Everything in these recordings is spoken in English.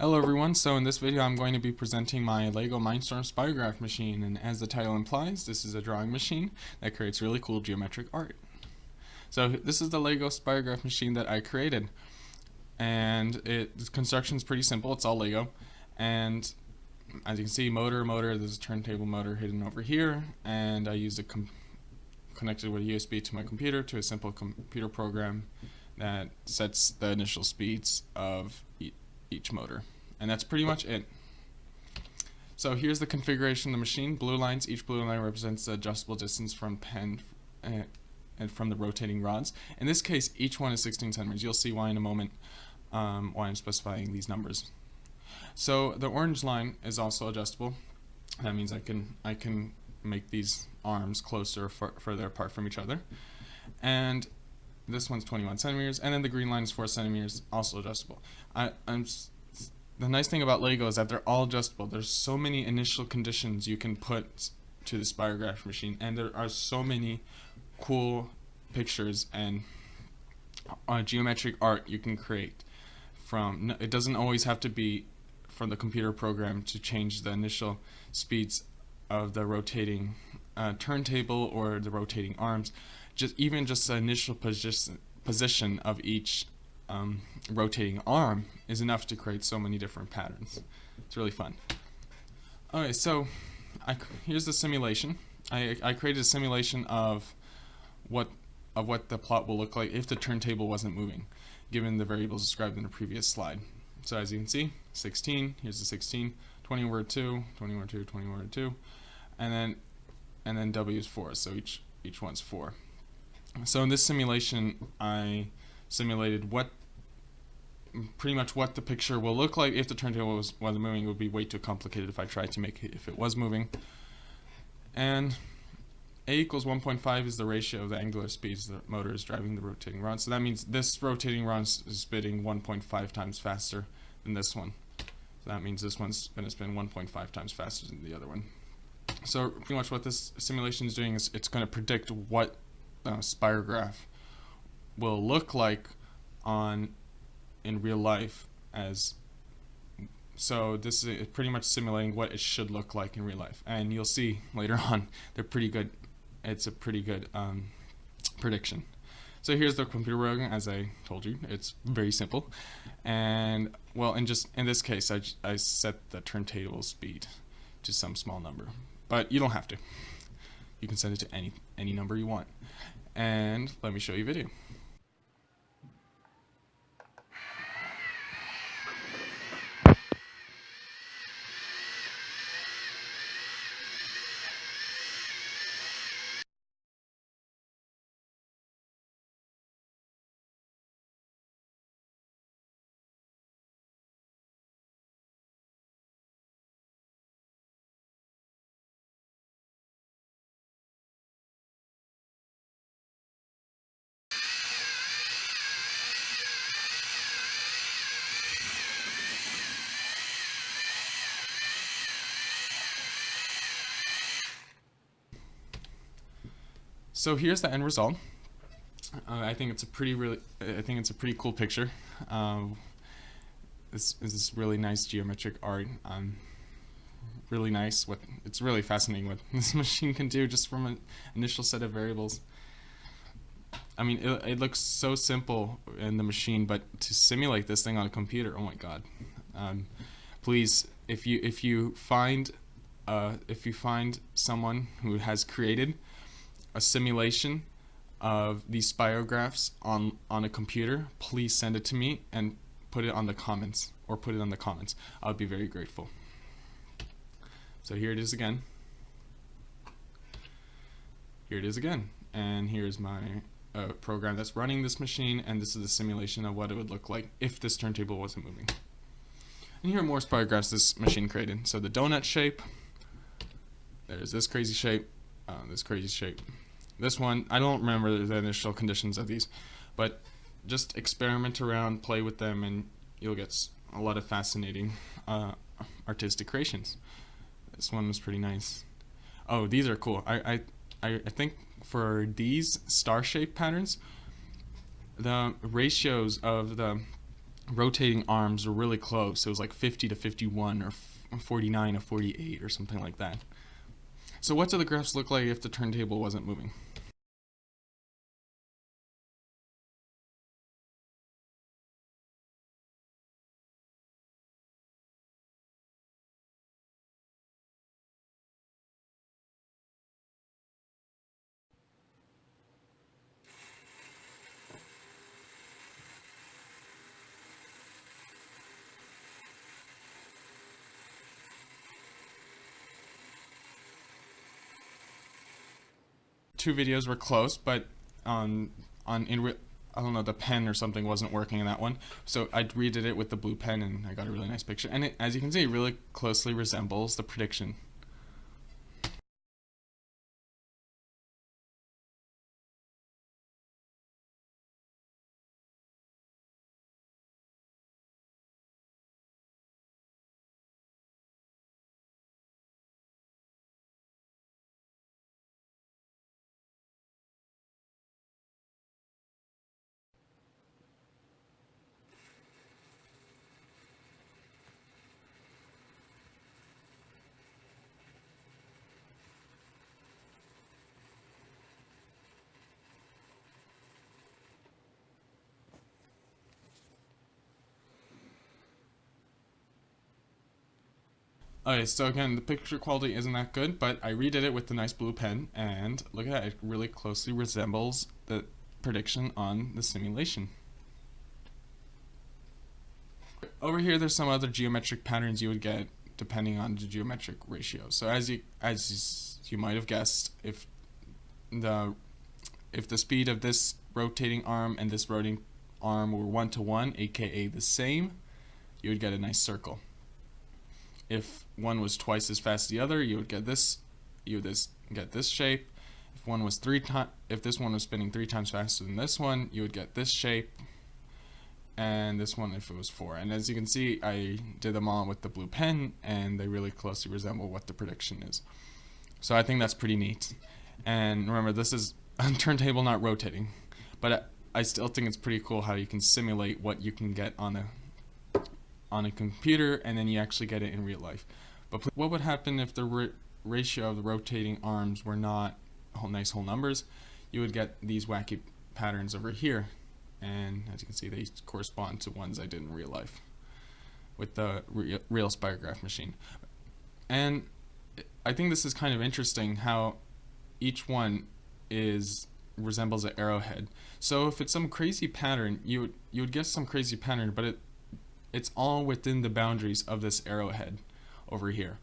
Hello everyone, so in this video I'm going to be presenting my Lego Mindstorm Spirograph machine, and as the title implies, this is a drawing machine that creates really cool geometric art. So this is the Lego Spirograph machine that I created, and the construction is pretty simple. It's all Lego, and as you can see, motor, there's a turntable motor hidden over here, and I used connected with a USB to my computer to a simple computer program that sets the initial speeds of each motor, and that's pretty much it. So here's the configuration of the machine. Blue lines, each blue line represents the adjustable distance from pen and from the rotating rods. In this case, each one is 16 centimeters. You'll see why in a moment, why I'm specifying these numbers. So the orange line is also adjustable. That means I can make these arms closer or further apart from each other. And this one's 21 centimeters, and then the green line is 4 centimeters, also adjustable. The nice thing about Lego is that they're all adjustable. There's so many initial conditions you can put to the Spirograph machine, and there are so many cool pictures and geometric art you can create from. It doesn't always have to be from the computer program to change the initial speeds of the rotating turntable or the rotating arms. Even just the initial position of each rotating arm is enough to create so many different patterns. It's really fun. Okay, so here's the simulation. I created a simulation of what the plot will look like if the turntable wasn't moving, given the variables described in the previous slide. So as you can see, 16. Here's the 16. 20 over 2. 20 over 2. 20 over 2. And then W is 4. So each one's 4. So in this simulation, I simulated pretty much what the picture will look like if the turntable wasn't moving. It would be way too complicated if I tried to make it if it was moving. And A equals 1.5 is the ratio of the angular speeds the motor is driving the rotating rod. So that means this rotating rod is spinning 1.5 times faster than this one. So that means this one's going to spin 1.5 times faster than the other one. So pretty much what this simulation is doing is it's going to predict what Spirograph will look like in real life. So this is pretty much simulating what it should look like in real life, and you'll see later on they're pretty good. It's a pretty good prediction. So here's the computer program. As I told you, it's very simple, and well, in this case, I set the turntable speed to some small number, but you don't have to. You can set it to any number you want. And let me show you a video. So here's the end result. I think it's a pretty cool picture. This is this really nice geometric art. Really nice. It's really fascinating what this machine can do just from an initial set of variables. I mean, it looks so simple in the machine, but to simulate this thing on a computer, oh my God! Please, if you find someone who has created a simulation of these spirographs on a computer, please send it to me and put it on the comments, I would be very grateful. So here it is again. And here's my program that's running this machine, and this is the simulation of what it would look like if this turntable wasn't moving. And here are more spirographs this machine created. So the donut shape, there's this crazy shape, this one, I don't remember the initial conditions of these, but just experiment around, play with them, and you'll get a lot of fascinating artistic creations. This one was pretty nice. Oh, these are cool. I think for these star-shaped patterns, the ratios of the rotating arms were really close. It was like 50 to 51 or 49 to 48 or something like that. So what do the graphs look like if the turntable wasn't moving? Two videos were close, but I don't know, the pen or something wasn't working in that one, so I redid it with the blue pen and I got a really nice picture, and it, as you can see, it really closely resembles the prediction. Okay, so again, the picture quality isn't that good, but I redid it with the nice blue pen, and look at that, it really closely resembles the prediction on the simulation. Over here, there's some other geometric patterns you would get depending on the geometric ratio. So as you might have guessed, if the speed of this rotating arm and this rotating arm were 1-to-1, aka the same, you would get a nice circle. If one was twice as fast as the other, you would get this. You would get this shape. If this one was spinning 3 times faster than this one, you would get this shape. And this one if it was 4. And as you can see, I did them all with the blue pen, and they really closely resemble what the prediction is. So I think that's pretty neat. And remember, this is a turntable, not rotating. But I still think it's pretty cool how you can simulate what you can get on a computer, and then you actually get it in real life. But what would happen if the ratio of the rotating arms were not nice whole numbers? You would get these wacky patterns over here, and as you can see, they correspond to ones I did in real life with the real Spirograph machine. And I think this is kind of interesting how each one resembles an arrowhead. So if it's some crazy pattern, you would guess some crazy pattern, but it's all within the boundaries of this arrowhead over here.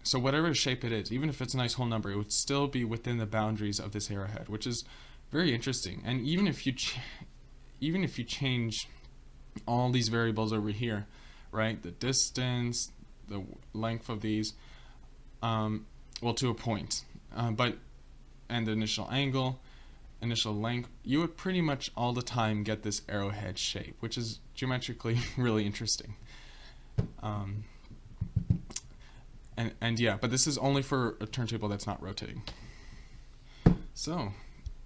So whatever shape it is, even if it's a nice whole number, it would still be within the boundaries of this arrowhead, which is very interesting. And even if you change all these variables over here, right, the distance, the length of these, well, to a point, and the initial angle, initial length, you would pretty much all the time get this arrowhead shape, which is geometrically really interesting. And yeah, but this is only for a turntable that's not rotating. So,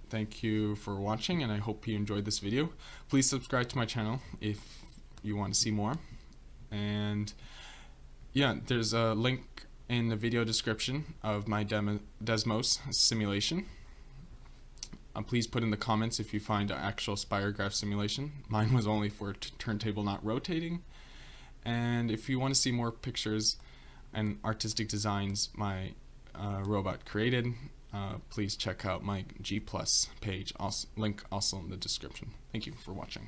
thank you for watching, and I hope you enjoyed this video. Please subscribe to my channel if you want to see more. And yeah, there's a link in the video description of my Desmos simulation. Please put in the comments if you find an actual Spirograph simulation. Mine was only for turntable not rotating. And if you want to see more pictures and artistic designs my robot created, please check out my G+ page, link also in the description. Thank you for watching.